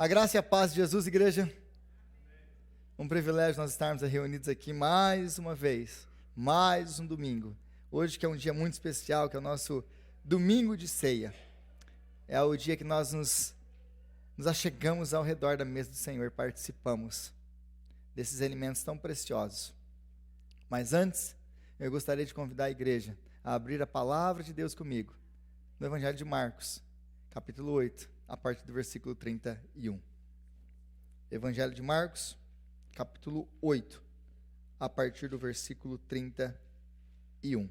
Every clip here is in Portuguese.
A graça e a paz de Jesus, igreja. Um privilégio nós estarmos reunidos aqui mais uma vez, mais um domingo. Hoje que é um dia muito especial, que é o nosso domingo de ceia. É o dia que nós nos achegamos ao redor da mesa do Senhor e participamos desses alimentos tão preciosos. Mas antes, eu gostaria de convidar a igreja a abrir a palavra de Deus comigo, no Evangelho de Marcos, capítulo 8, a partir do versículo 31. Evangelho de Marcos, capítulo 8, a partir do versículo 31.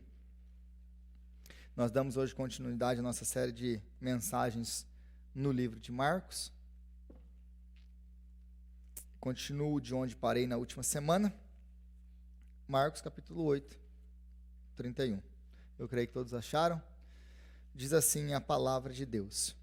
Nós damos hoje continuidade à nossa série de mensagens no livro de Marcos. Continuo de onde parei na última semana. Marcos, capítulo 8, 31. Eu creio que todos acharam. Diz assim a palavra de Deus.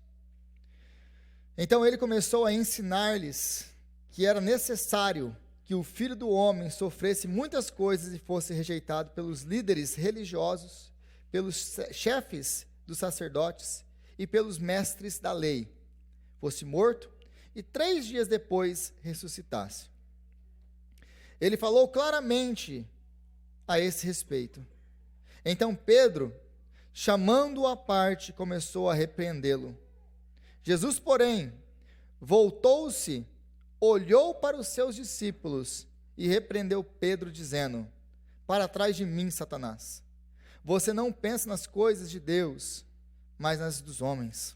Então ele começou a ensinar-lhes que era necessário que o Filho do Homem sofresse muitas coisas e fosse rejeitado pelos líderes religiosos, pelos chefes dos sacerdotes e pelos mestres da lei, fosse morto e 3 dias depois ressuscitasse. Ele falou claramente a esse respeito. Então Pedro, chamando-o à parte, começou a repreendê-lo. Jesus, porém, voltou-se, olhou para os seus discípulos e repreendeu Pedro, dizendo: para trás de mim, Satanás. Você não pensa nas coisas de Deus, mas nas dos homens.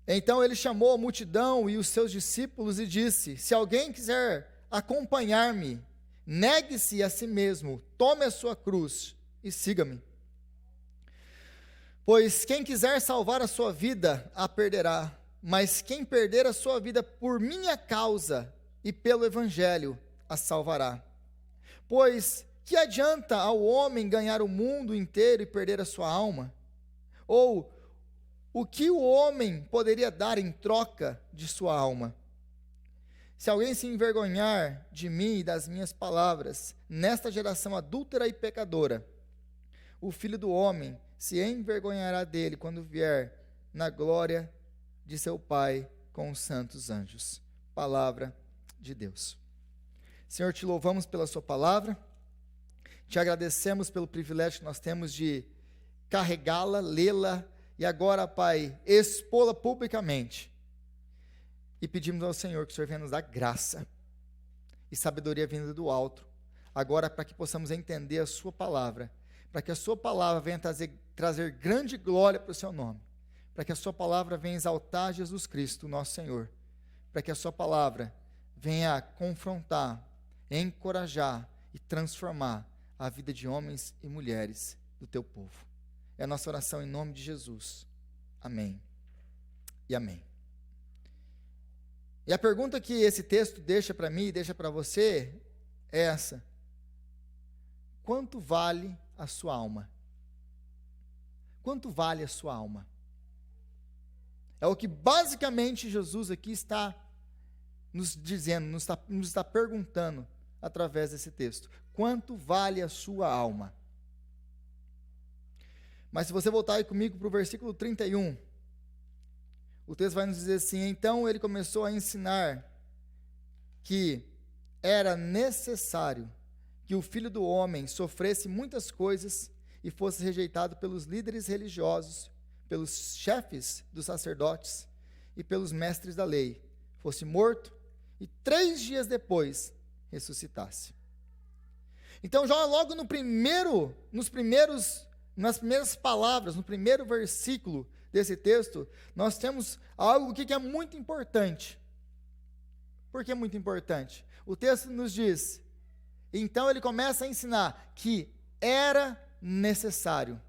Então ele chamou a multidão e os seus discípulos e disse: se alguém quiser acompanhar-me, negue-se a si mesmo, tome a sua cruz e siga-me. Pois quem quiser salvar a sua vida, a perderá. Mas quem perder a sua vida por minha causa e pelo evangelho, a salvará. Pois que adianta ao homem ganhar o mundo inteiro e perder a sua alma? Ou o que o homem poderia dar em troca de sua alma? Se alguém se envergonhar de mim e das minhas palavras, nesta geração adúltera e pecadora, o Filho do Homem se envergonhará dele quando vier na glória de seu Pai com os santos anjos. Palavra de Deus. Senhor, te louvamos pela sua palavra, te agradecemos pelo privilégio que nós temos de carregá-la, lê-la e agora, Pai, expô-la publicamente. E pedimos ao Senhor que o Senhor venha nos dar graça e sabedoria vinda do alto, agora para que possamos entender a sua palavra, para que a sua palavra venha trazer grande glória para o seu nome, para que a sua palavra venha exaltar Jesus Cristo, nosso Senhor, para que a sua palavra venha confrontar, encorajar e transformar a vida de homens e mulheres do teu povo. É a nossa oração em nome de Jesus. Amém e amém. E a pergunta que esse texto deixa para mim e deixa para você é essa: quanto vale a sua alma? Quanto vale a sua alma? É o que basicamente Jesus aqui está nos dizendo, nos está perguntando através desse texto. Quanto vale a sua alma? Mas se você voltar aí comigo para o versículo 31, o texto vai nos dizer assim: então ele começou a ensinar que era necessário que o Filho do Homem sofresse muitas coisas e fosse rejeitado pelos líderes religiosos, pelos chefes dos sacerdotes e pelos mestres da lei, fosse morto e 3 dias depois ressuscitasse. Então, já logo nas primeiras palavras, no primeiro versículo desse texto, nós temos algo que é muito importante. Por que é muito importante? O texto nos diz, então ele começa a ensinar que era necessário.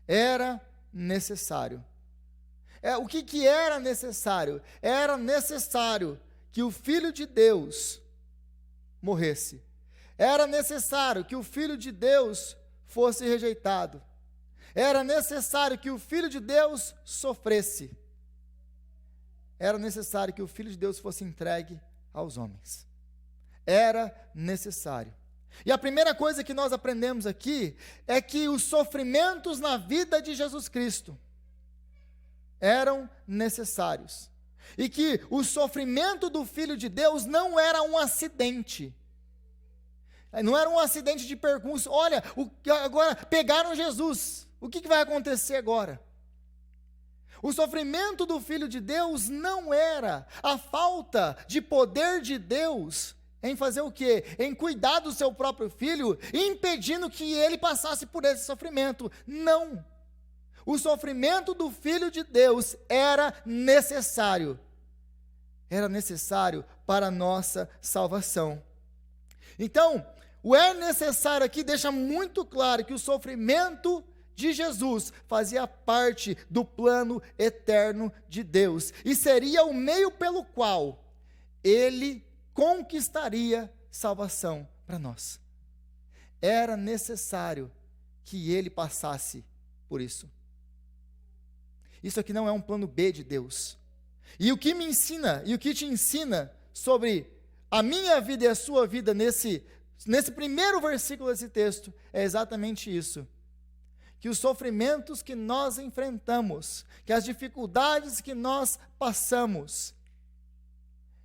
Era necessário. O que era necessário? Era necessário que o Filho de Deus morresse. Era necessário que o Filho de Deus fosse rejeitado. Era necessário que o Filho de Deus sofresse. Era necessário que o Filho de Deus fosse entregue aos homens. Era necessário. E a primeira coisa que nós aprendemos aqui é que os sofrimentos na vida de Jesus Cristo eram necessários. E que o sofrimento do Filho de Deus não era um acidente. Não era um acidente de percurso. Olha, agora pegaram Jesus. O que vai acontecer agora? O sofrimento do Filho de Deus não era a falta de poder de Deus em fazer o quê? Em cuidar do seu próprio filho, impedindo que ele passasse por esse sofrimento. Não. O sofrimento do Filho de Deus era necessário. Era necessário para a nossa salvação. Então, o é necessário aqui deixa muito claro que o sofrimento de Jesus fazia parte do plano eterno de Deus. E seria o meio pelo qual ele conquistaria salvação para nós. Era necessário que ele passasse por isso. Isso aqui não é um plano B de Deus. E o que me ensina, e o que te ensina sobre a minha vida e a sua vida nesse primeiro versículo desse texto, é exatamente isso. Que os sofrimentos que nós enfrentamos, que as dificuldades que nós passamos,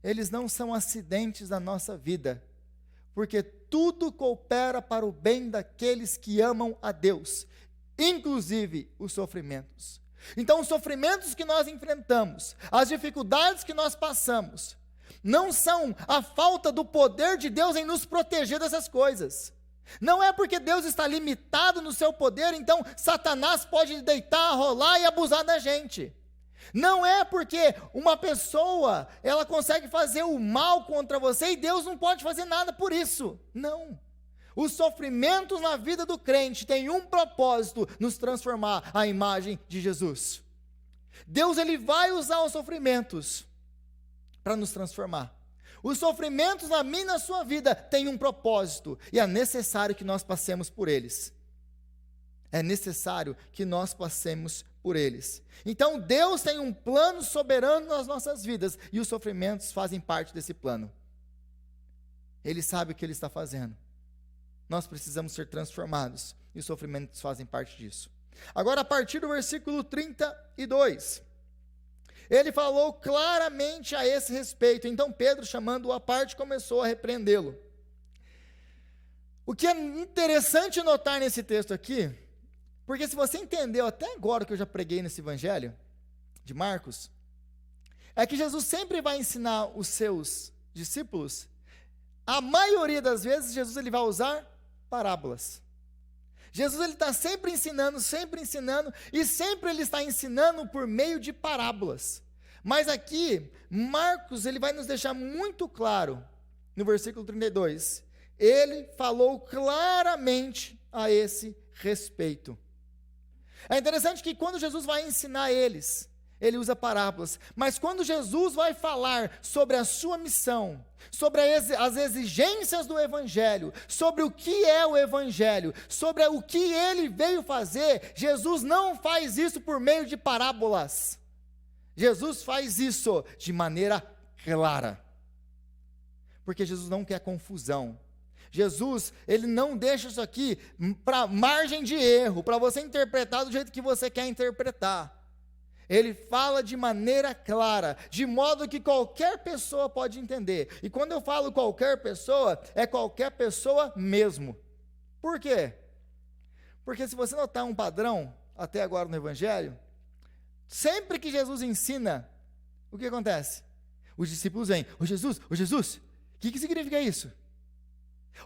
eles não são acidentes da nossa vida, porque tudo coopera para o bem daqueles que amam a Deus, inclusive os sofrimentos. Então, os sofrimentos que nós enfrentamos, as dificuldades que nós passamos, não são a falta do poder de Deus em nos proteger dessas coisas. Não é porque Deus está limitado no seu poder, então Satanás pode deitar, rolar e abusar da gente. Não é porque uma pessoa, ela consegue fazer o mal contra você e Deus não pode fazer nada por isso. Não. Os sofrimentos na vida do crente têm um propósito: nos transformar à imagem de Jesus. Deus, ele vai usar os sofrimentos para nos transformar. Os sofrimentos na minha e na sua vida têm um propósito, e é necessário que nós passemos por eles. É necessário que nós passemos por eles. Então Deus tem um plano soberano nas nossas vidas, e os sofrimentos fazem parte desse plano. Ele sabe o que ele está fazendo. Nós precisamos ser transformados, e os sofrimentos fazem parte disso. Agora, a partir do versículo 32, ele falou claramente a esse respeito. Então Pedro, chamando-o à parte, começou a repreendê-lo. O que é interessante notar nesse texto aqui, porque se você entendeu até agora o que eu já preguei nesse evangelho de Marcos, é que Jesus sempre vai ensinar os seus discípulos. A maioria das vezes Jesus ele vai usar parábolas. Jesus ele está sempre ensinando, e sempre ele está ensinando por meio de parábolas. Mas aqui, Marcos ele vai nos deixar muito claro, no versículo 32, ele falou claramente a esse respeito. É interessante que quando Jesus vai ensinar eles, ele usa parábolas, mas quando Jesus vai falar sobre a sua missão, sobre as exigências do Evangelho, sobre o que é o Evangelho, sobre o que ele veio fazer, Jesus não faz isso por meio de parábolas. Jesus faz isso de maneira clara, porque Jesus não quer confusão. Jesus, ele não deixa isso aqui para margem de erro, para você interpretar do jeito que você quer interpretar. Ele fala de maneira clara, de modo que qualquer pessoa pode entender. E quando eu falo qualquer pessoa, é qualquer pessoa mesmo. Por quê? Porque se você notar um padrão, até agora no Evangelho, sempre que Jesus ensina, o que acontece? Os discípulos vêm: ô Jesus, o que significa isso?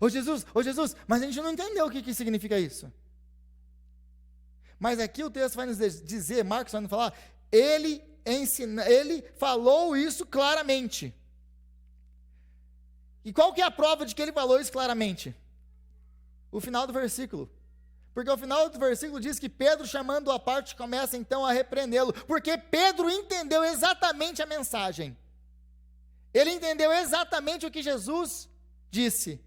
Ô Jesus, mas a gente não entendeu o que significa isso. Mas aqui o texto vai nos dizer, Marcos vai nos falar, ele falou isso claramente. E qual que é a prova de que ele falou isso claramente? O final do versículo. Porque o final do versículo diz que Pedro, chamando-o à parte, começa então a repreendê-lo, porque Pedro entendeu exatamente a mensagem. Ele entendeu exatamente o que Jesus disse.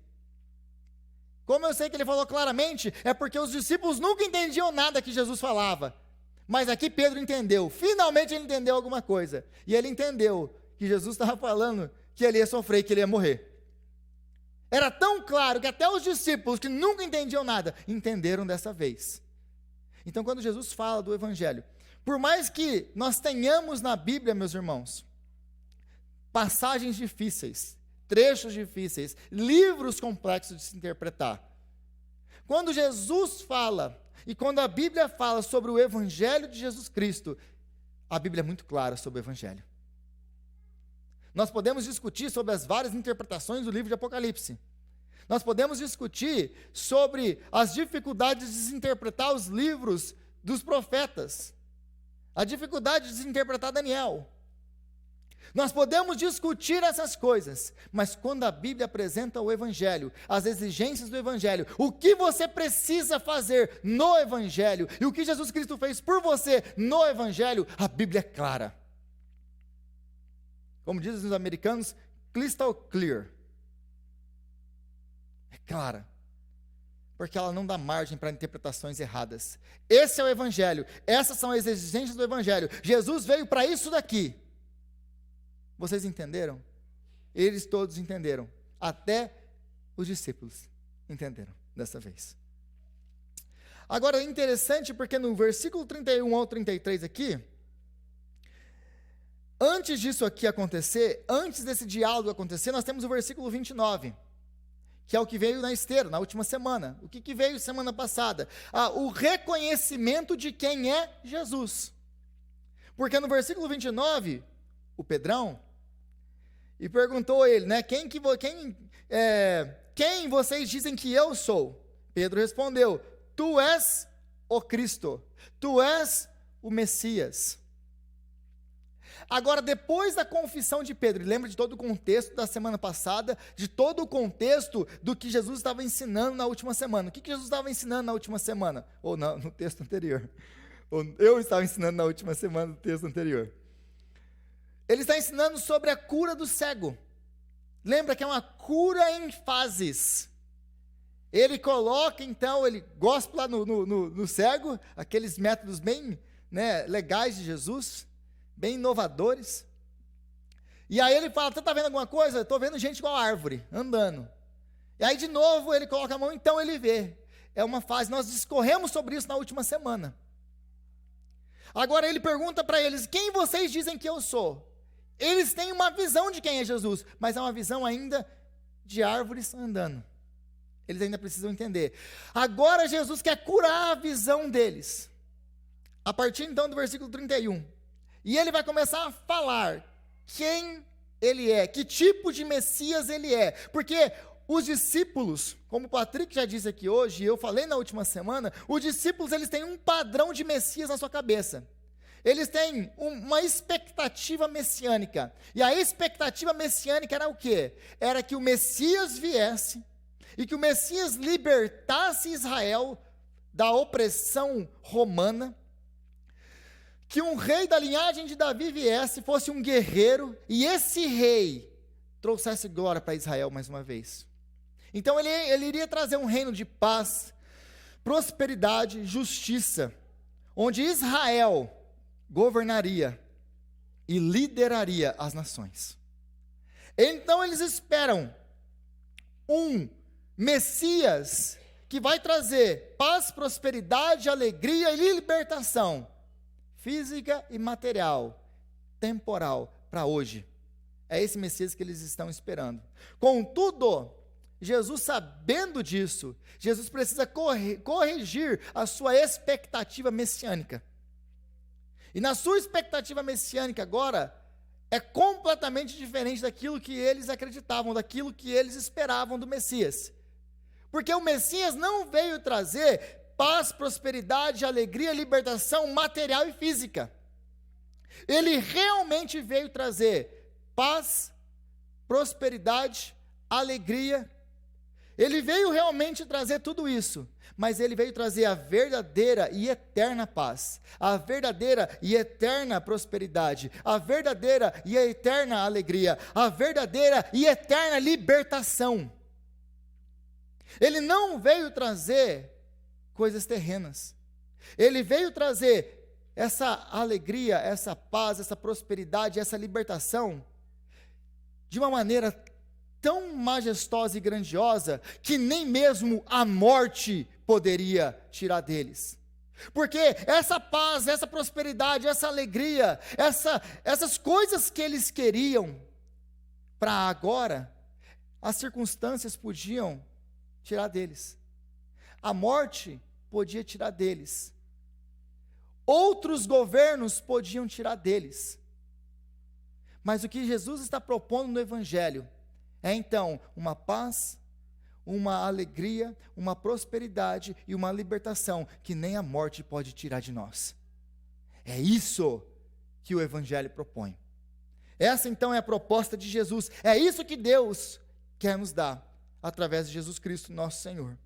Como eu sei que ele falou claramente, é porque os discípulos nunca entendiam nada que Jesus falava. Mas aqui Pedro entendeu, finalmente ele entendeu alguma coisa. E ele entendeu que Jesus estava falando que ele ia sofrer, que ele ia morrer. Era tão claro que até os discípulos que nunca entendiam nada, entenderam dessa vez. Então quando Jesus fala do Evangelho, Por mais que nós tenhamos na Bíblia, meus irmãos, passagens difíceis, trechos difíceis, livros complexos de se interpretar, quando Jesus fala, e quando a Bíblia fala sobre o Evangelho de Jesus Cristo, a Bíblia é muito clara sobre o Evangelho. Nós podemos discutir sobre as várias interpretações do livro de Apocalipse. Nós podemos discutir sobre as dificuldades de se interpretar os livros dos profetas, a dificuldade de se interpretar Daniel. Nós podemos discutir essas coisas, mas quando a Bíblia apresenta o Evangelho, as exigências do Evangelho, o que você precisa fazer no Evangelho, e o que Jesus Cristo fez por você no Evangelho, a Bíblia é clara. Como dizem os americanos, crystal clear. É clara. Porque ela não dá margem para interpretações erradas. Esse é o Evangelho, essas são as exigências do Evangelho. Jesus veio para isso daqui. Vocês entenderam? Eles todos entenderam. Até os discípulos entenderam dessa vez. Agora é interessante porque no versículo 31 ao 33 aqui, antes disso aqui acontecer, antes desse diálogo acontecer, nós temos o versículo 29, que é o que veio na esteira, na última semana. O que veio semana passada? O reconhecimento de quem é Jesus. Porque no versículo 29, o Pedrão, e perguntou a ele, né, quem vocês dizem que eu sou? Pedro respondeu, tu és o Cristo, tu és o Messias. Agora, depois da confissão de Pedro, lembra de todo o contexto da semana passada, de todo o contexto do que Jesus estava ensinando na última semana. O que Jesus estava ensinando na última semana? Ou no texto anterior. Ou eu estava ensinando na última semana no texto anterior. Ele está ensinando sobre a cura do cego. Lembra que é uma cura em fases. Ele coloca, então, ele gospe lá no cego, aqueles métodos bem, né, legais de Jesus, bem inovadores. E aí ele fala, você está vendo alguma coisa? Estou vendo gente igual árvore, andando. E aí de novo ele coloca a mão, então ele vê. É uma fase, nós discorremos sobre isso na última semana. Agora ele pergunta para eles, quem vocês dizem que eu sou? Eles têm uma visão de quem é Jesus, mas é uma visão ainda de árvores andando. Eles ainda precisam entender. Agora Jesus quer curar a visão deles. A partir então do versículo 31. E ele vai começar a falar quem ele é, que tipo de Messias ele é. Porque os discípulos, como o Patrick já disse aqui hoje, e eu falei na última semana, os discípulos eles têm um padrão de Messias na sua cabeça. Eles têm uma expectativa messiânica. E a expectativa messiânica era o quê? Era que o Messias viesse e que o Messias libertasse Israel da opressão romana, que um rei da linhagem de Davi viesse, fosse um guerreiro, e esse rei trouxesse glória para Israel mais uma vez. Então ele iria trazer um reino de paz, prosperidade, justiça, onde Israel governaria e lideraria as nações. Então eles esperam um Messias que vai trazer paz, prosperidade, alegria e libertação física e material, temporal, para hoje. É esse Messias que eles estão esperando. Contudo, Jesus, sabendo disso, Jesus precisa corrigir a sua expectativa messiânica. E na sua expectativa messiânica agora, é completamente diferente daquilo que eles acreditavam, daquilo que eles esperavam do Messias. Porque o Messias não veio trazer paz, prosperidade, alegria, libertação material e física. Ele realmente veio trazer paz, prosperidade, alegria. Ele veio realmente trazer tudo isso, mas ele veio trazer a verdadeira e eterna paz, a verdadeira e eterna prosperidade, a verdadeira e a eterna alegria, a verdadeira e eterna libertação. Ele não veio trazer coisas terrenas. Ele veio trazer essa alegria, essa paz, essa prosperidade, essa libertação de uma maneira tão majestosa e grandiosa que nem mesmo a morte poderia tirar deles. Porque essa paz, essa prosperidade, essa alegria, essas coisas que eles queriam para agora, as circunstâncias podiam tirar deles. A morte podia tirar deles. Outros governos podiam tirar deles. Mas o que Jesus está propondo no Evangelho é então uma paz, uma alegria, uma prosperidade e uma libertação que nem a morte pode tirar de nós. É isso que o Evangelho propõe. Essa então é a proposta de Jesus. É isso que Deus quer nos dar através de Jesus Cristo, nosso Senhor.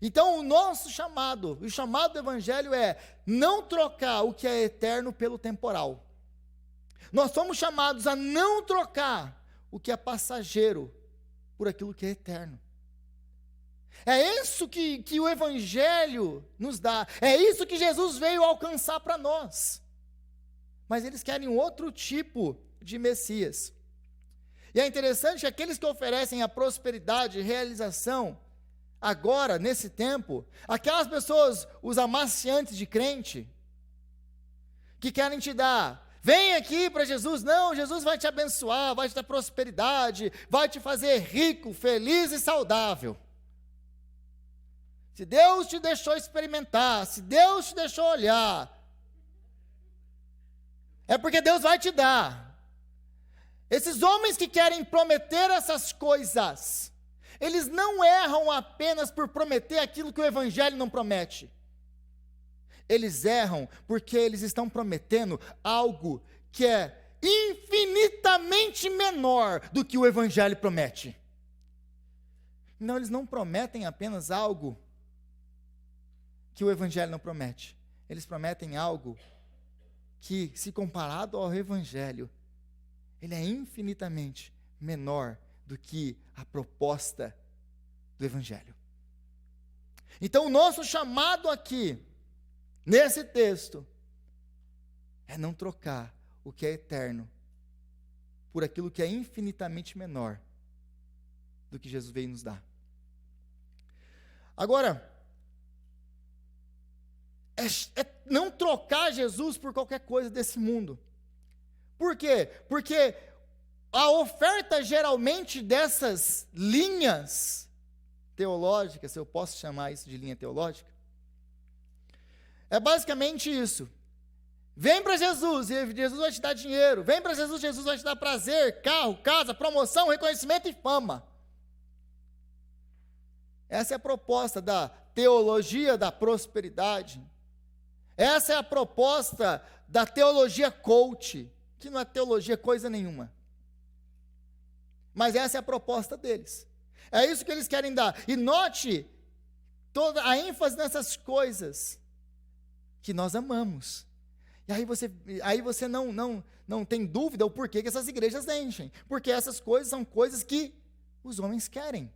Então o nosso chamado, o chamado do Evangelho é não trocar o que é eterno pelo temporal. Nós somos chamados a não trocar o que é passageiro por aquilo que é eterno. É isso que o Evangelho nos dá. É isso que Jesus veio alcançar para nós. Mas eles querem outro tipo de Messias. E é interessante que aqueles que oferecem a prosperidade e realização, agora, nesse tempo, aquelas pessoas, os amaciantes de crente, que querem te dar, vem aqui para Jesus, não, Jesus vai te abençoar, vai te dar prosperidade, vai te fazer rico, feliz e saudável. Se Deus te deixou experimentar, se Deus te deixou olhar, é porque Deus vai te dar. Esses homens que querem prometer essas coisas, eles não erram apenas por prometer aquilo que o Evangelho não promete. Eles erram porque eles estão prometendo algo que é infinitamente menor do que o Evangelho promete. Não, eles não prometem apenas algo que o Evangelho não promete. Eles prometem algo que, se comparado ao Evangelho, ele é infinitamente menor do que a proposta do Evangelho. Então, o nosso chamado aqui, nesse texto, é não trocar o que é eterno por aquilo que é infinitamente menor do que Jesus veio nos dar. Agora, é não trocar Jesus por qualquer coisa desse mundo. Por quê? Porque a oferta geralmente dessas linhas teológicas, se eu posso chamar isso de linha teológica, é basicamente isso. Vem para Jesus, e Jesus vai te dar dinheiro. Vem para Jesus, Jesus vai te dar prazer, carro, casa, promoção, reconhecimento e fama. Essa é a proposta da teologia da prosperidade. Essa é a proposta da teologia coach, que não é teologia coisa nenhuma. Mas essa é a proposta deles. É isso que eles querem dar. E note toda a ênfase nessas coisas que nós amamos. E aí você não tem dúvida o porquê que essas igrejas enchem. Porque essas coisas são coisas que os homens querem.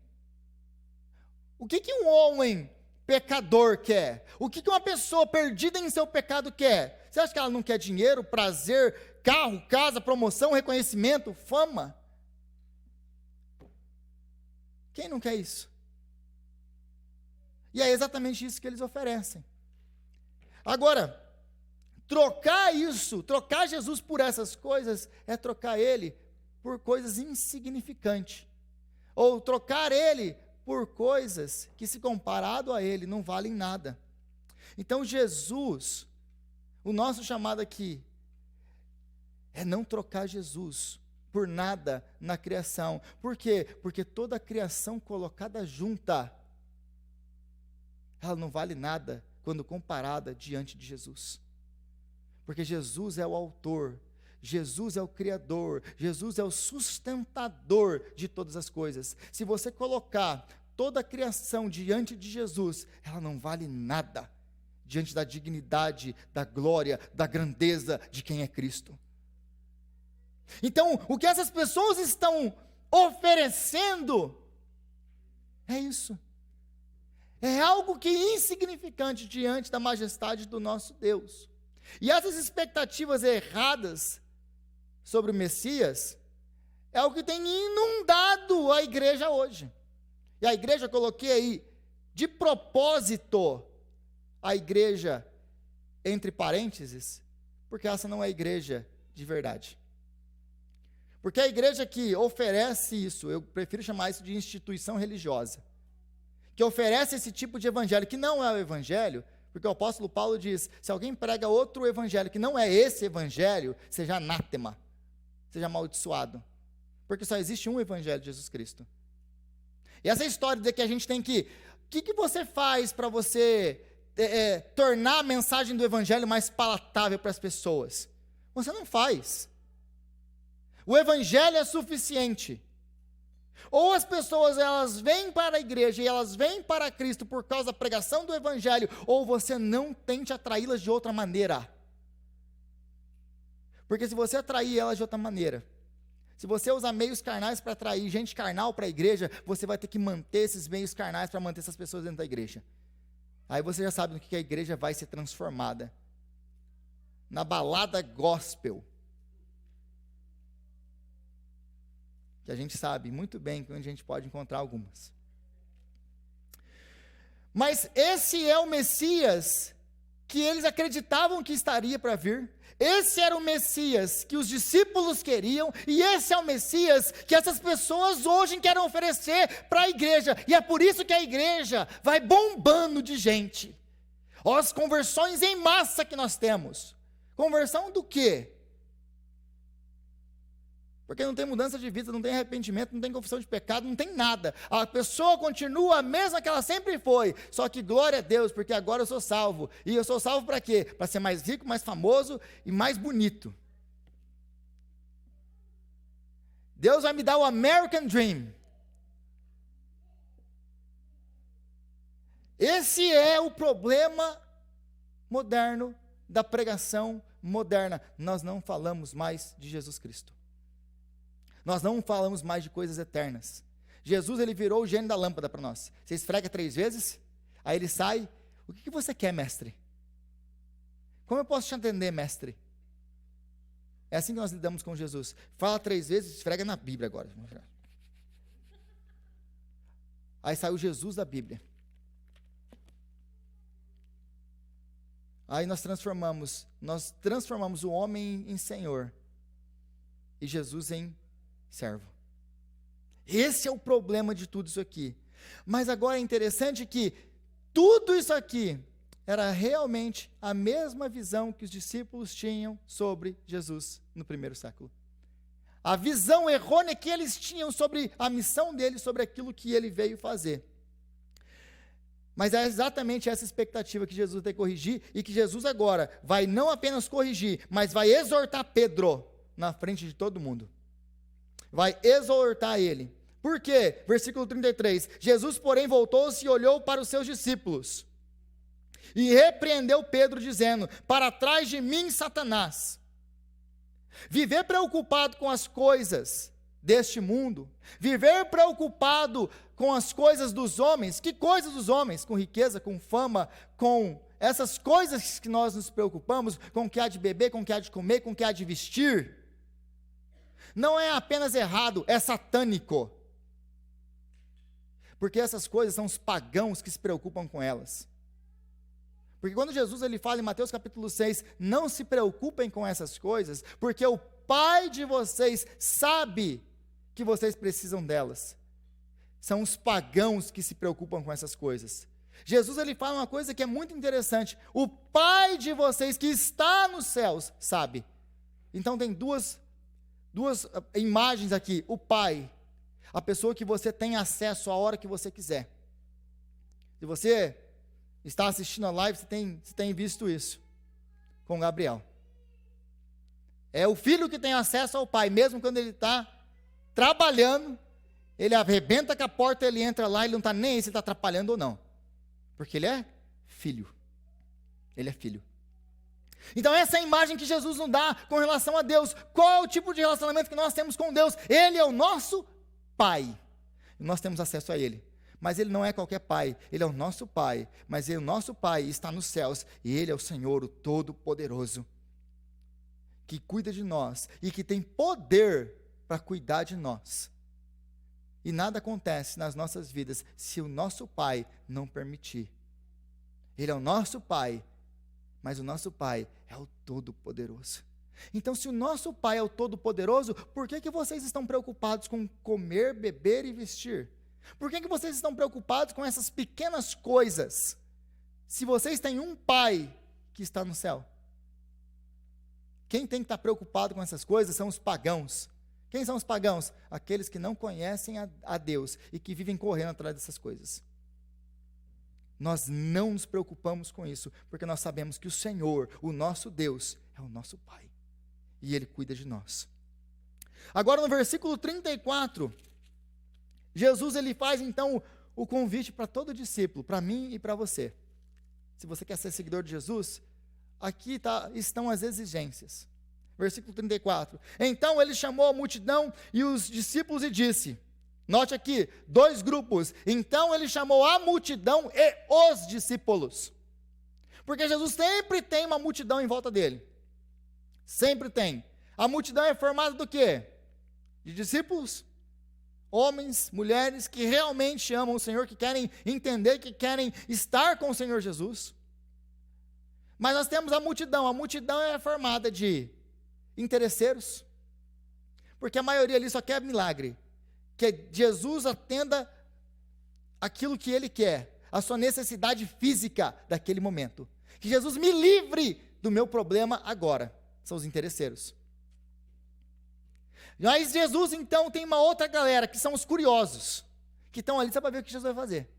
O que um homem pecador quer? O que uma pessoa perdida em seu pecado quer? Você acha que ela não quer dinheiro, prazer, carro, casa, promoção, reconhecimento, fama? Quem não quer isso? E é exatamente isso que eles oferecem. Agora, trocar Jesus por essas coisas, é trocar ele por coisas insignificantes. Ou trocar ele por coisas que, se comparado a ele, não valem nada. Então, Jesus, o nosso chamado aqui, é não trocar Jesus por nada na criação. Por quê? Porque toda a criação colocada junta, ela não vale nada quando comparada diante de Jesus. Porque Jesus é o autor, Jesus é o criador, Jesus é o sustentador de todas as coisas. Se você colocar toda a criação diante de Jesus, ela não vale nada diante da dignidade, da glória, da grandeza de quem é Cristo. Então, o que essas pessoas estão oferecendo é isso. É algo que é insignificante diante da majestade do nosso Deus. E essas expectativas erradas sobre o Messias é o que tem inundado a igreja hoje. E a igreja, coloquei aí, de propósito, a igreja entre parênteses, porque essa não é a igreja de verdade. Porque a igreja que oferece isso, eu prefiro chamar isso de instituição religiosa, que oferece esse tipo de evangelho, que não é o evangelho, porque o apóstolo Paulo diz, se alguém prega outro evangelho, que não é esse evangelho, seja anátema, seja amaldiçoado, porque só existe um evangelho de Jesus Cristo. E essa história de que a gente tem que, o que você faz para você tornar a mensagem do evangelho mais palatável para as pessoas? Você não faz. O evangelho é suficiente. Ou as pessoas elas vêm para a igreja e elas vêm para Cristo por causa da pregação do evangelho, ou você não tente atraí-las de outra maneira. Porque se você atrair elas de outra maneira, se você usar meios carnais para atrair gente carnal para a igreja, você vai ter que manter esses meios carnais para manter essas pessoas dentro da igreja. Aí você já sabe no que a igreja vai ser transformada. Na balada gospel. Que a gente sabe muito bem que a gente pode encontrar algumas. Mas esse é o Messias que eles acreditavam que estaria para vir. Esse era o Messias que os discípulos queriam, e esse é o Messias que essas pessoas hoje querem oferecer para a igreja, e é por isso que a igreja vai bombando de gente. Ó, as conversões em massa que nós temos. Conversão do quê? Porque não tem mudança de vida, não tem arrependimento, não tem confissão de pecado, não tem nada. A pessoa continua a mesma que ela sempre foi, só que glória a Deus, porque agora eu sou salvo. E eu sou salvo para quê? Para ser mais rico, mais famoso e mais bonito. Deus vai me dar o American Dream. Esse é o problema moderno da pregação moderna. Nós não falamos mais de Jesus Cristo. Nós não falamos mais de coisas eternas. Jesus, ele virou o gênio da lâmpada para nós. Você esfrega 3 vezes, aí ele sai. O que você quer, mestre? Como eu posso te atender, mestre? É assim que nós lidamos com Jesus. Fala 3 vezes, esfrega na Bíblia agora. Aí sai o Jesus da Bíblia. Aí nós transformamos o homem em Senhor e Jesus em servo. Esse é o problema de tudo isso aqui. Mas agora é interessante que tudo isso aqui era realmente a mesma visão que os discípulos tinham sobre Jesus no primeiro século. A visão errônea que eles tinham sobre a missão dele, sobre aquilo que ele veio fazer. Mas é exatamente essa expectativa que Jesus tem que corrigir, e que Jesus agora vai não apenas corrigir, mas vai exortar Pedro na frente de todo mundo. Vai exortar ele. Por quê? Versículo 33. Jesus, porém, voltou-se e olhou para os seus discípulos. E repreendeu Pedro, dizendo: para trás de mim, Satanás. Viver preocupado com as coisas deste mundo, viver preocupado com as coisas dos homens. Que coisas dos homens? Com riqueza, com fama, com essas coisas que nós nos preocupamos, com o que há de beber, com o que há de comer, com o que há de vestir. Não é apenas errado, é satânico. Porque essas coisas são os pagãos que se preocupam com elas. Porque quando Jesus ele fala em Mateus capítulo 6, não se preocupem com essas coisas, porque o Pai de vocês sabe que vocês precisam delas. São os pagãos que se preocupam com essas coisas. Jesus ele fala uma coisa que é muito interessante. O Pai de vocês que está nos céus sabe. Então tem duas imagens aqui. O Pai, a pessoa que você tem acesso a hora que você quiser. Se você está assistindo a live, você tem visto isso com Gabriel. É o filho que tem acesso ao pai, mesmo quando ele está trabalhando, ele arrebenta com a porta, ele entra lá, ele não está nem aí se está atrapalhando ou não, porque ele é filho. Ele é filho. Então essa é a imagem que Jesus nos dá com relação a Deus. Qual é o tipo de relacionamento que nós temos com Deus? Ele é o nosso Pai. Nós temos acesso a Ele. Mas Ele não é qualquer Pai. Ele é o nosso Pai. Mas o nosso Pai está nos céus. E Ele é o Senhor, o Todo-Poderoso, que cuida de nós e que tem poder para cuidar de nós. E nada acontece nas nossas vidas se o nosso Pai não permitir. Ele é o nosso Pai, mas o nosso Pai é o Todo-Poderoso. Então, se o nosso Pai é o Todo-Poderoso, por que vocês estão preocupados com comer, beber e vestir? Por que vocês estão preocupados com essas pequenas coisas, se vocês têm um Pai que está no céu? Quem tem que estar preocupado com essas coisas são os pagãos. Quem são os pagãos? Aqueles que não conhecem a Deus e que vivem correndo atrás dessas coisas. Nós não nos preocupamos com isso, porque nós sabemos que o Senhor, o nosso Deus, é o nosso Pai. E Ele cuida de nós. Agora no versículo 34, Jesus ele faz então o convite para todo discípulo, para mim e para você. Se você quer ser seguidor de Jesus, aqui estão as exigências. Versículo 34. Então ele chamou a multidão e os discípulos e disse, note aqui, 2 grupos. Então ele chamou a multidão e os discípulos. Porque Jesus sempre tem uma multidão em volta dele. Sempre tem. A multidão é formada do quê? De discípulos, homens, mulheres que realmente amam o Senhor, que querem entender, que querem estar com o Senhor Jesus. Mas nós temos a multidão é formada de interesseiros, porque a maioria ali só quer milagre, que Jesus atenda aquilo que ele quer, a sua necessidade física daquele momento, que Jesus me livre do meu problema agora, são os interesseiros. Mas Jesus então tem uma outra galera, que são os curiosos, que estão ali só para ver o que Jesus vai fazer.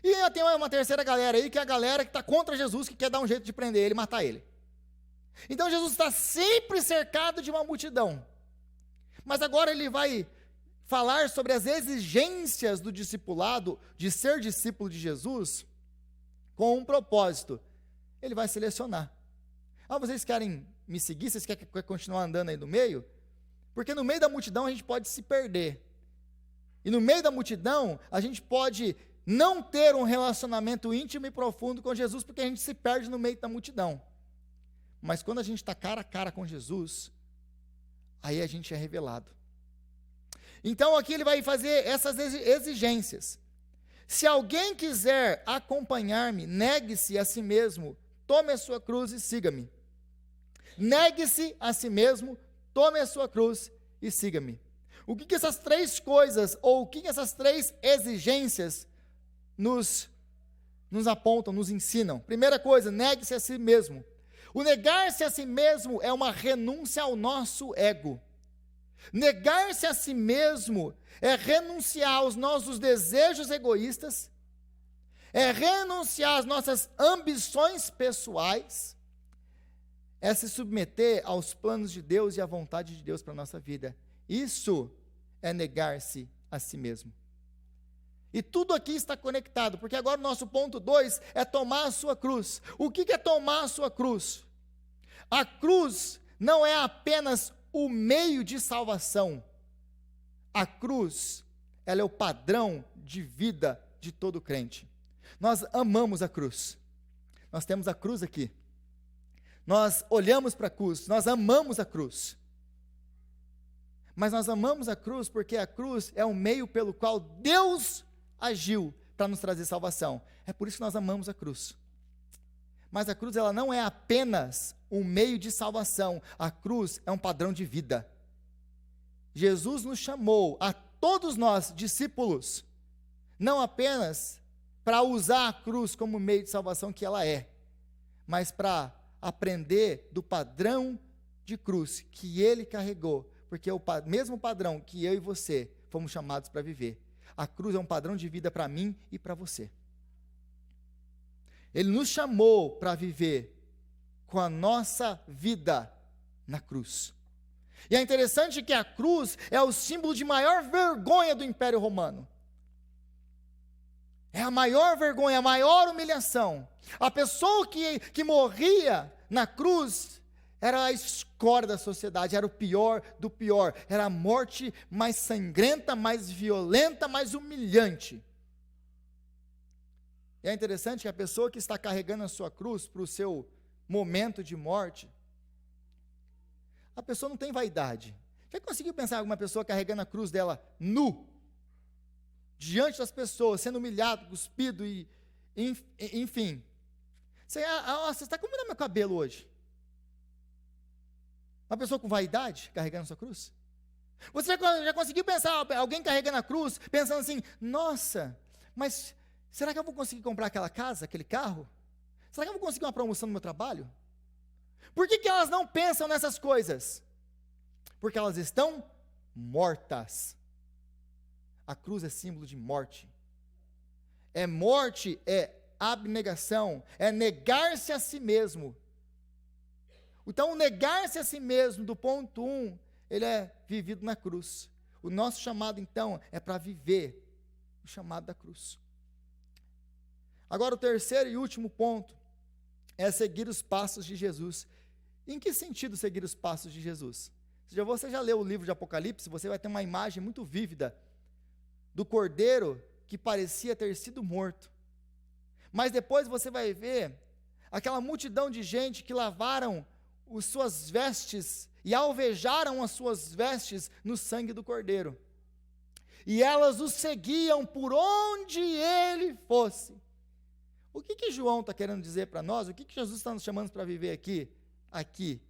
E tem uma terceira galera aí, que é a galera que está contra Jesus, que quer dar um jeito de prender ele e matar ele. Então Jesus está sempre cercado de uma multidão. Mas agora ele vai falar sobre as exigências do discipulado, de ser discípulo de Jesus, com um propósito. Ele vai selecionar. Vocês querem me seguir? Vocês querem continuar andando aí no meio? Porque no meio da multidão a gente pode se perder. E no meio da multidão a gente pode não ter um relacionamento íntimo e profundo com Jesus, porque a gente se perde no meio da multidão. Mas quando a gente está cara a cara com Jesus, aí a gente é revelado. Então aqui ele vai fazer essas exigências. Se alguém quiser acompanhar-me, negue-se a si mesmo, tome a sua cruz e siga-me. Negue-se a si mesmo, tome a sua cruz e siga-me. O que essas 3 coisas, ou o que essas 3 exigências nos apontam, nos ensinam? Primeira coisa, negue-se a si mesmo. O negar-se a si mesmo é uma renúncia ao nosso ego. Negar-se a si mesmo é renunciar aos nossos desejos egoístas, é renunciar às nossas ambições pessoais, é se submeter aos planos de Deus e à vontade de Deus para a nossa vida. Isso é negar-se a si mesmo. E tudo aqui está conectado, porque agora o nosso ponto 2 é tomar a sua cruz. O que é tomar a sua cruz? A cruz não é apenas o meio de salvação. A cruz, ela é o padrão de vida de todo crente. Nós amamos a cruz. Nós temos a cruz aqui. Nós olhamos para a cruz, nós amamos a cruz. Mas nós amamos a cruz porque a cruz é o meio pelo qual Deus agiu para nos trazer salvação. É por isso que nós amamos a cruz. Mas a cruz ela não é apenas um meio de salvação. A cruz é um padrão de vida. Jesus nos chamou, a todos nós, discípulos, não apenas para usar a cruz como meio de salvação que ela é, mas para aprender do padrão de cruz que ele carregou, porque é o mesmo padrão que eu e você fomos chamados para viver. A cruz é um padrão de vida para mim e para você. Ele nos chamou para viver com a nossa vida na cruz. E é interessante que a cruz é o símbolo de maior vergonha do Império Romano. É a maior vergonha, a maior humilhação. A pessoa que morria na cruz era a escória da sociedade, era o pior do pior. Era a morte mais sangrenta, mais violenta, mais humilhante. E é interessante que a pessoa que está carregando a sua cruz para o seu momento de morte, a pessoa não tem vaidade. Já conseguiu pensar em alguma pessoa carregando a cruz dela nu, diante das pessoas, sendo humilhado, cuspido, enfim. Você está combinando meu cabelo hoje? Uma pessoa com vaidade carregando sua cruz? Você já conseguiu pensar, alguém carregando a cruz, pensando assim, nossa, mas será que eu vou conseguir comprar aquela casa, aquele carro? Será que eu vou conseguir uma promoção no meu trabalho? Por que elas não pensam nessas coisas? Porque elas estão mortas. A cruz é símbolo de morte. É morte, é abnegação, é negar-se a si mesmo. Então, negar-se a si mesmo, do ponto 1, ele é vivido na cruz. O nosso chamado, então, é para viver o chamado da cruz. Agora, o terceiro e último ponto é seguir os passos de Jesus. Em que sentido seguir os passos de Jesus? Se você já leu o livro de Apocalipse, você vai ter uma imagem muito vívida do cordeiro que parecia ter sido morto. Mas depois você vai ver aquela multidão de gente que lavaram as suas vestes e alvejaram as suas vestes no sangue do cordeiro. E elas o seguiam por onde ele fosse. O que João está querendo dizer para nós? O que Jesus está nos chamando para viver aqui? Aqui.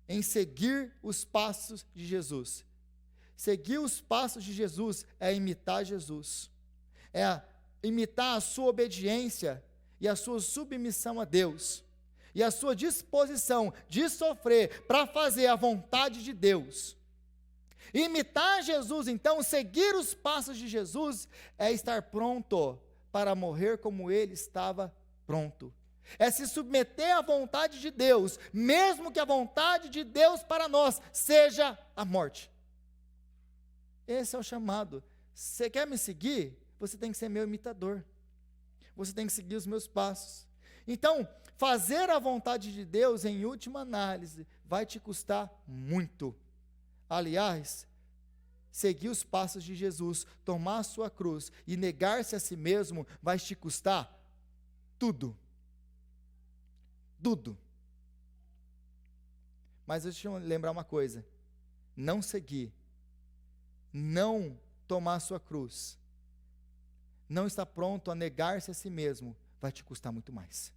Em seguir os passos de Jesus. Seguir os passos de Jesus é imitar Jesus. É imitar a sua obediência e a sua submissão a Deus. E a sua disposição de sofrer para fazer a vontade de Deus. Imitar Jesus, então, seguir os passos de Jesus, é estar pronto para morrer como ele estava pronto. É se submeter à vontade de Deus, mesmo que a vontade de Deus para nós seja a morte. Esse é o chamado. Você quer me seguir? Você tem que ser meu imitador. Você tem que seguir os meus passos. Então, fazer a vontade de Deus, em última análise, vai te custar muito. Aliás, seguir os passos de Jesus, tomar a sua cruz e negar-se a si mesmo, vai te custar tudo. Tudo. Mas deixa eu lembrar uma coisa: não seguir, não tomar a sua cruz, não estar pronto a negar-se a si mesmo, vai te custar muito mais.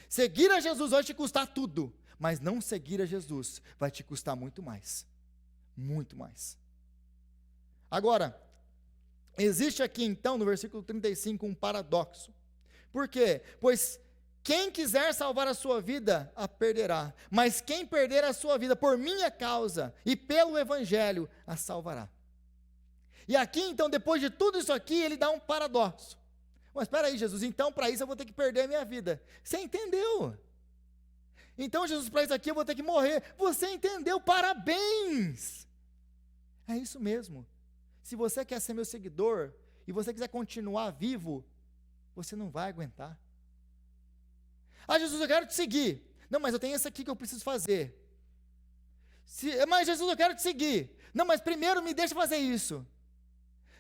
Seguir a Jesus vai te custar tudo, mas não seguir a Jesus vai te custar muito mais. Muito mais. Agora, existe aqui então no versículo 35 um paradoxo. Por quê? Pois quem quiser salvar a sua vida, a perderá. Mas quem perder a sua vida por minha causa e pelo evangelho, a salvará. E aqui então, depois de tudo isso aqui, ele dá um paradoxo. Mas espera aí, Jesus, então para isso eu vou ter que perder a minha vida. Você entendeu? Então, Jesus, para isso aqui eu vou ter que morrer. Você entendeu? Parabéns! É isso mesmo. Se você quer ser meu seguidor e você quiser continuar vivo, você não vai aguentar. Ah, Jesus, eu quero te seguir. Não, mas eu tenho isso aqui que eu preciso fazer. Mas Jesus, eu quero te seguir. Não, mas primeiro me deixa fazer isso.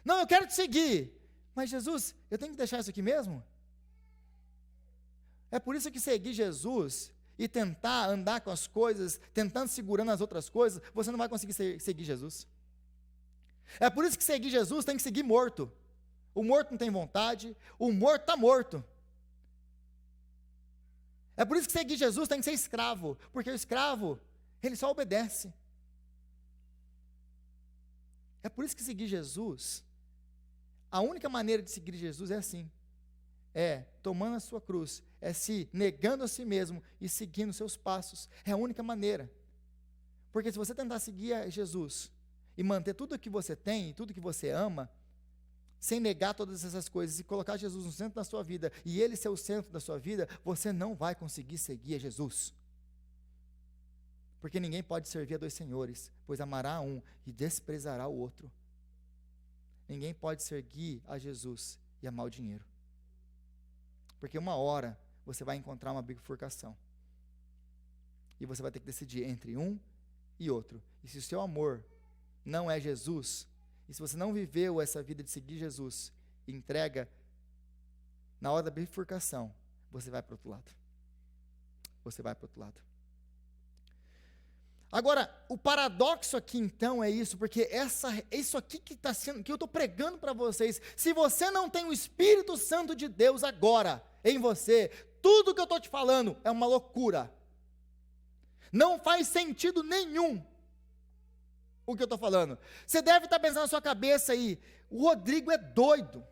Não, eu quero te seguir. Mas Jesus, eu tenho que deixar isso aqui mesmo? É por isso que seguir Jesus e tentar andar com as coisas, tentando segurando as outras coisas, você não vai conseguir seguir Jesus. É por isso que seguir Jesus tem que seguir morto. O morto não tem vontade, o morto está morto. É por isso que seguir Jesus tem que ser escravo, porque o escravo, ele só obedece. É por isso que seguir Jesus, a única maneira de seguir Jesus é assim, é tomando a sua cruz, é se negando a si mesmo e seguindo os seus passos, é a única maneira. Porque se você tentar seguir a Jesus e manter tudo o que você tem e tudo que você ama, sem negar todas essas coisas e colocar Jesus no centro da sua vida e ele ser o centro da sua vida, você não vai conseguir seguir a Jesus. Porque ninguém pode servir a dois senhores, pois amará a um e desprezará o outro. Ninguém pode seguir a Jesus e amar o dinheiro. Porque uma hora você vai encontrar uma bifurcação. E você vai ter que decidir entre um e outro. E se o seu amor não é Jesus, e se você não viveu essa vida de seguir Jesus, e entrega, na hora da bifurcação, você vai para o outro lado. Você vai para o outro lado. Agora, o paradoxo aqui então é isso, porque isso aqui que está sendo, que eu estou pregando para vocês, se você não tem o Espírito Santo de Deus agora, em você, tudo que eu estou te falando é uma loucura. Não faz sentido nenhum o que eu estou falando. Você deve estar pensando na sua cabeça aí, o Rodrigo é doido.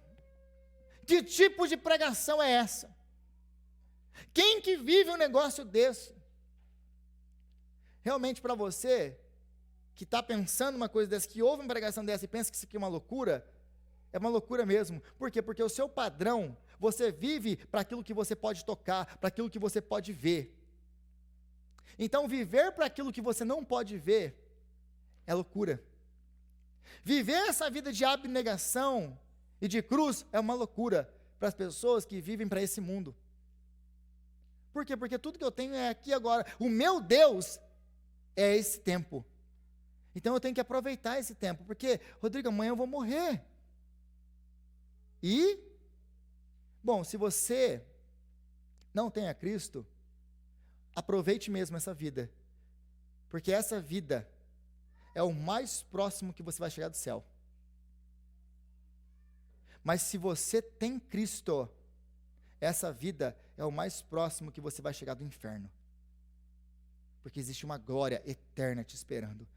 Que tipo de pregação é essa? Quem que vive um negócio desse? Realmente para você, que está pensando uma coisa dessa, que ouve uma pregação dessa e pensa que isso aqui é uma loucura mesmo. Por quê? Porque o seu padrão, você vive para aquilo que você pode tocar, para aquilo que você pode ver. Então, viver para aquilo que você não pode ver é loucura. Viver essa vida de abnegação e de cruz é uma loucura para as pessoas que vivem para esse mundo. Por quê? Porque tudo que eu tenho é aqui agora. O meu Deus é esse tempo. Então eu tenho que aproveitar esse tempo, porque, Rodrigo, amanhã eu vou morrer. E, bom, se você não tem a Cristo, aproveite mesmo essa vida, porque essa vida é o mais próximo que você vai chegar do céu. Mas se você tem Cristo, essa vida é o mais próximo que você vai chegar do inferno, porque existe uma glória eterna te esperando,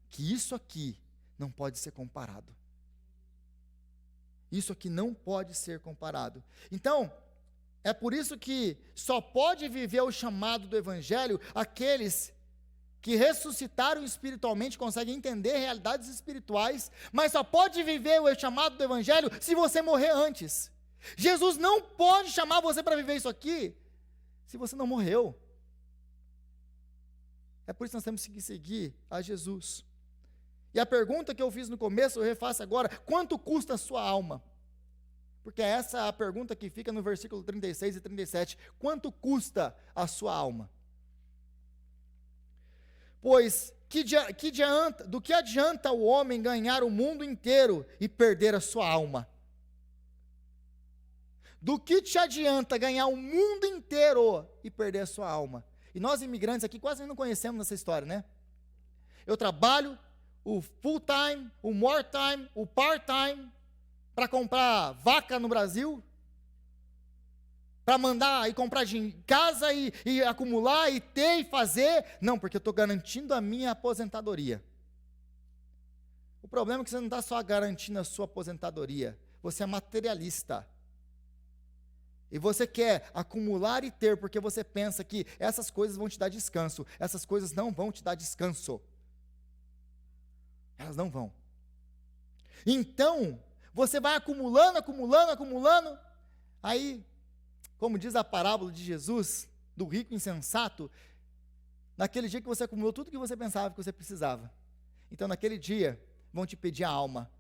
que isso aqui não pode ser comparado. Isso aqui não pode ser comparado. Então, é por isso que só pode viver o chamado do Evangelho aqueles que ressuscitaram espiritualmente, conseguem entender realidades espirituais, mas só pode viver o chamado do Evangelho se você morrer antes. Jesus não pode chamar você para viver isso aqui se você não morreu. É por isso que nós temos que seguir a Jesus. E a pergunta que eu fiz no começo, eu refaço agora: quanto custa a sua alma? Porque essa é a pergunta que fica no versículo 36 e 37. Quanto custa a sua alma? Pois, do que adianta o homem ganhar o mundo inteiro e perder a sua alma? Do que te adianta ganhar o mundo inteiro e perder a sua alma? E nós imigrantes aqui quase não conhecemos essa história, né? Eu trabalho o full time, o more time, o part time, para comprar vaca no Brasil, para mandar e comprar de casa e acumular e ter e fazer. Não, porque eu estou garantindo a minha aposentadoria. O problema é que você não está só garantindo a sua aposentadoria, você é materialista. E você quer acumular e ter, porque você pensa que essas coisas vão te dar descanso. Essas coisas não vão te dar descanso. Elas não vão. Então, você vai acumulando, aí, como diz a parábola de Jesus, do rico insensato, naquele dia que você acumulou tudo que você pensava que você precisava. Então, naquele dia, vão te pedir a alma.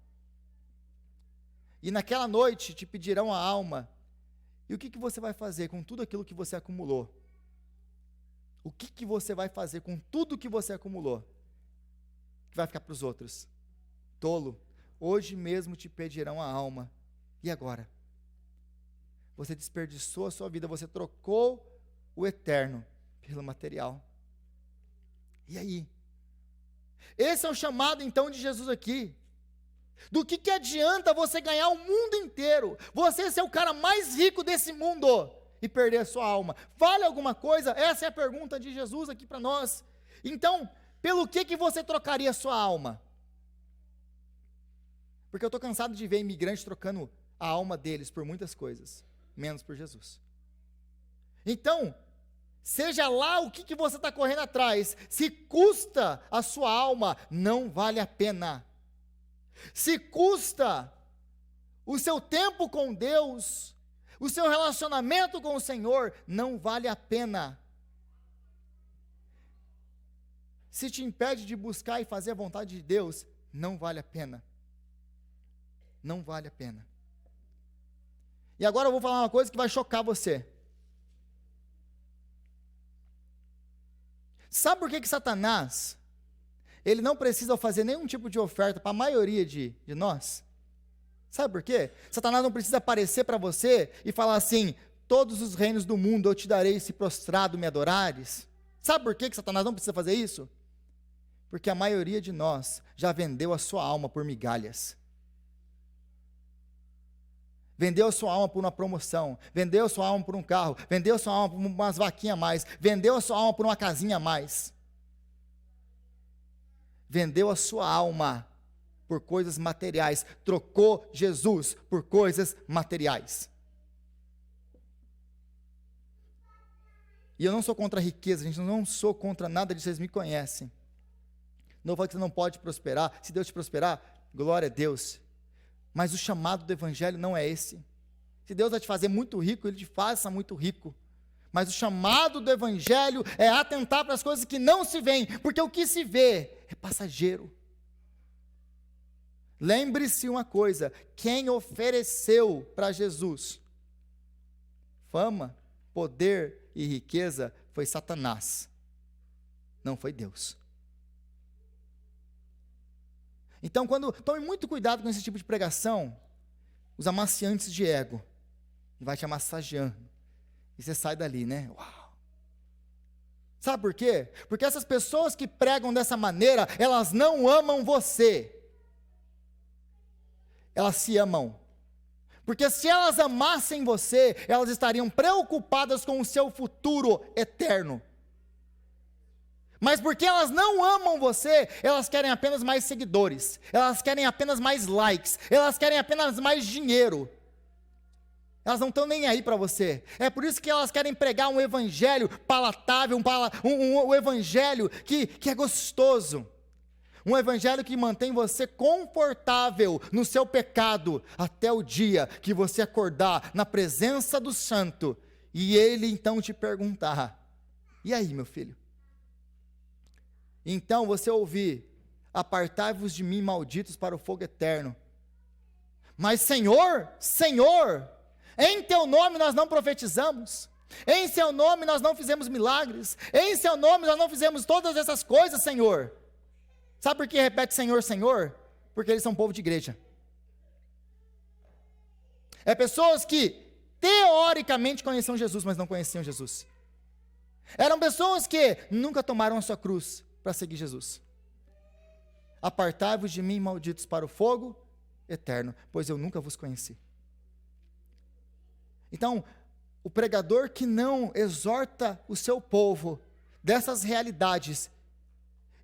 E naquela noite, te pedirão a alma. E o que você vai fazer com tudo aquilo que você acumulou? O que você vai fazer com tudo que você acumulou? Que vai ficar para os outros? Tolo, hoje mesmo te pedirão a alma. E agora? Você desperdiçou a sua vida, você trocou o eterno pelo material. E aí? Esse é o chamado então de Jesus aqui. Do que adianta você ganhar o mundo inteiro, você ser o cara mais rico desse mundo e perder a sua alma? Vale alguma coisa? Essa é a pergunta de Jesus aqui para nós. Então, pelo que você trocaria a sua alma? Porque eu estou cansado de ver imigrantes trocando a alma deles por muitas coisas, menos por Jesus. Então, seja lá o que você está correndo atrás, se custa a sua alma, não vale a pena. Se custa o seu tempo com Deus, o seu relacionamento com o Senhor, não vale a pena. Se te impede de buscar e fazer a vontade de Deus, não vale a pena. Não vale a pena. E agora eu vou falar uma coisa que vai chocar você. Sabe por que Satanás, ele não precisa fazer nenhum tipo de oferta para a maioria de nós? Sabe por quê? Satanás não precisa aparecer para você e falar assim: todos os reinos do mundo eu te darei se prostrado me adorares. Sabe por que Satanás não precisa fazer isso? Porque a maioria de nós já vendeu a sua alma por migalhas. vendeu a sua alma por uma promoção, vendeu a sua alma por um carro, vendeu a sua alma por umas vaquinhas a mais, vendeu a sua alma por uma casinha a mais. Vendeu a sua alma por coisas materiais, trocou Jesus por coisas materiais. E eu não sou contra a riqueza, gente, eu não sou contra nada disso, vocês me conhecem. Não falo que você não pode prosperar, se Deus te prosperar, glória a Deus. Mas o chamado do evangelho não é esse. Se Deus vai te fazer muito rico, Ele te faça muito rico. Mas o chamado do evangelho é atentar para as coisas que não se veem, porque o que se vê é passageiro. Lembre-se uma coisa, quem ofereceu para Jesus fama, poder e riqueza foi Satanás, não foi Deus. Então, tome muito cuidado com esse tipo de pregação, os amaciantes de ego, e vai te massageando, e você sai dali, né? Uau! Sabe por quê? Porque essas pessoas que pregam dessa maneira, elas não amam você, elas se amam. Porque se elas amassem você, elas estariam preocupadas com o seu futuro eterno. Mas porque elas não amam você, elas querem apenas mais seguidores, elas querem apenas mais likes, elas querem apenas mais dinheiro. Elas não estão nem aí para você. É por isso que elas querem pregar um evangelho palatável, um evangelho que é gostoso. Um evangelho que mantém você confortável no seu pecado, até o dia que você acordar na presença do santo, e ele então te perguntar: e aí, meu filho? Então você ouvir: apartai-vos de mim, malditos, para o fogo eterno. Mas Senhor, Senhor, em teu nome nós não profetizamos, em seu nome nós não fizemos milagres, em seu nome nós não fizemos todas essas coisas, Senhor. Sabe por que repete Senhor, Senhor? Porque eles são povo de igreja. É pessoas que teoricamente conheciam Jesus, mas não conheciam Jesus. Eram pessoas que nunca tomaram a sua cruz para seguir Jesus. Apartai-vos de mim, malditos, para o fogo eterno, pois eu nunca vos conheci. Então, o pregador que não exorta o seu povo dessas realidades,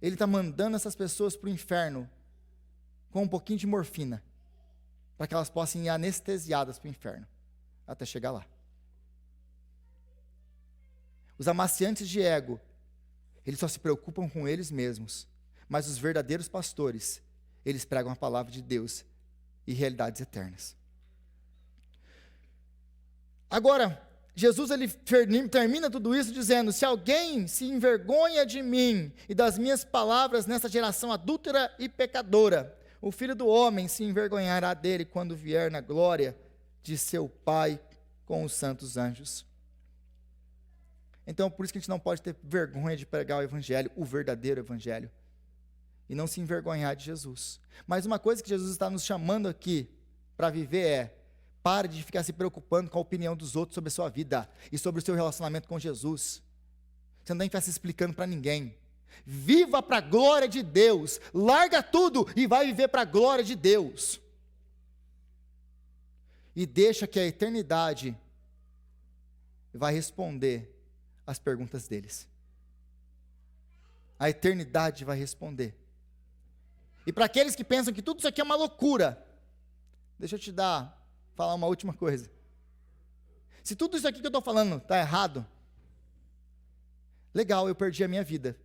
ele está mandando essas pessoas para o inferno com um pouquinho de morfina, para que elas possam ir anestesiadas para o inferno, até chegar lá. Os amaciantes de ego, eles só se preocupam com eles mesmos, mas os verdadeiros pastores, eles pregam a palavra de Deus e realidades eternas. Agora, Jesus ele termina tudo isso dizendo: se alguém se envergonha de mim e das minhas palavras nessa geração adúltera e pecadora, o Filho do Homem se envergonhará dele quando vier na glória de seu Pai com os santos anjos. Então, por isso que a gente não pode ter vergonha de pregar o Evangelho, o verdadeiro Evangelho, e não se envergonhar de Jesus. Mas uma coisa que Jesus está nos chamando aqui para viver é: pare de ficar se preocupando com a opinião dos outros sobre a sua vida e sobre o seu relacionamento com Jesus. Você não tem que ficar se explicando para ninguém. Viva para a glória de Deus. Larga tudo e vai viver para a glória de Deus. E deixa que a eternidade vai responder as perguntas deles. A eternidade vai responder. E para aqueles que pensam que tudo isso aqui é uma loucura, deixa eu te falar uma última coisa. Se tudo isso aqui que eu estou falando está errado, legal, eu perdi a minha vida.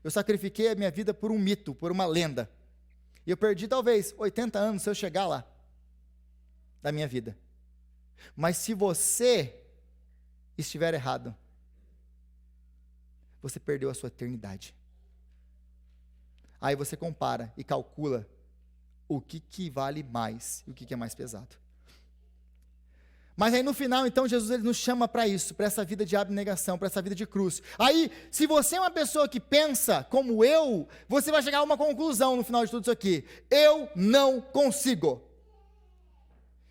Eu sacrifiquei a minha vida por um mito, por uma lenda. E eu perdi talvez 80 anos se eu chegar lá, da minha vida. Mas se você estiver errado, você perdeu a sua eternidade. Aí você compara e calcula o que vale mais e o que é mais pesado. Mas aí no final, então, Jesus ele nos chama para isso, para essa vida de abnegação, para essa vida de cruz. Aí, se você é uma pessoa que pensa como eu, você vai chegar a uma conclusão no final de tudo isso aqui: eu não consigo.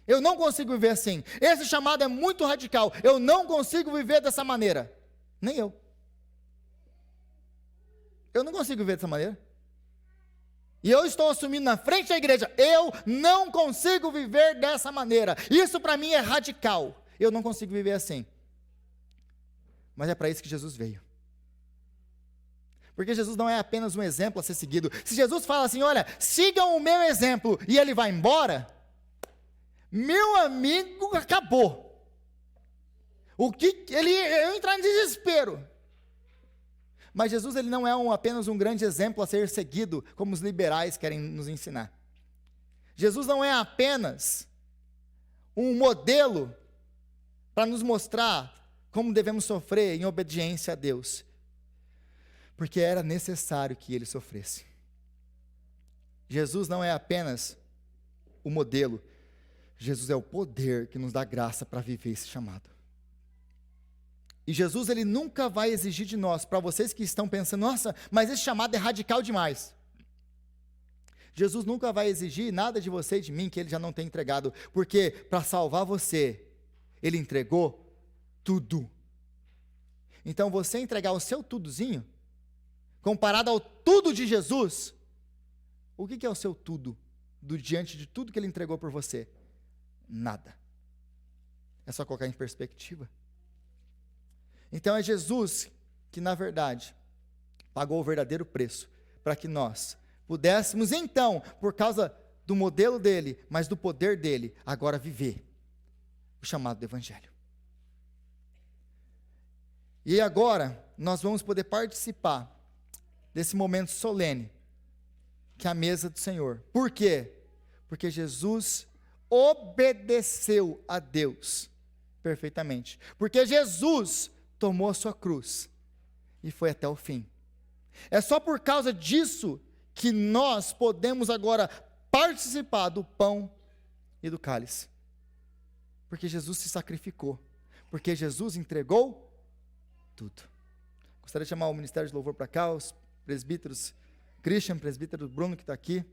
Eu não consigo viver assim. Esse chamado é muito radical. Eu não consigo viver dessa maneira. Nem eu. Eu não consigo viver dessa maneira. E eu estou assumindo na frente da igreja, eu não consigo viver dessa maneira. Isso para mim é radical. Eu não consigo viver assim. Mas é para isso que Jesus veio. Porque Jesus não é apenas um exemplo a ser seguido. Se Jesus fala assim, olha, sigam o meu exemplo, e ele vai embora, meu amigo, acabou. Eu entrar em desespero. Mas Jesus, ele não é apenas um grande exemplo a ser seguido, como os liberais querem nos ensinar. Jesus não é apenas um modelo para nos mostrar como devemos sofrer em obediência a Deus. Porque era necessário que ele sofresse. Jesus não é apenas o modelo, Jesus é o poder que nos dá graça para viver esse chamado. E Jesus, ele nunca vai exigir de nós, para vocês que estão pensando, nossa, mas esse chamado é radical demais. Jesus nunca vai exigir nada de você e de mim que ele já não tenha entregado, porque para salvar você, ele entregou tudo. Então você entregar o seu tudozinho, comparado ao tudo de Jesus, o que é o seu tudo, diante de tudo que ele entregou por você? Nada. É só colocar em perspectiva. Então é Jesus que, na verdade, pagou o verdadeiro preço, para que nós pudéssemos então, por causa do modelo dele, mas do poder dele, agora viver o chamado do Evangelho. E agora, nós vamos poder participar desse momento solene, que é a mesa do Senhor. Por quê? Porque Jesus obedeceu a Deus perfeitamente. Porque Jesus tomou a sua cruz e foi até o fim. É só por causa disso que nós podemos agora participar do pão e do cálice. Porque Jesus se sacrificou. Porque Jesus entregou tudo. Gostaria de chamar o Ministério de Louvor para cá, os presbíteros, Christian, presbítero Bruno que está aqui.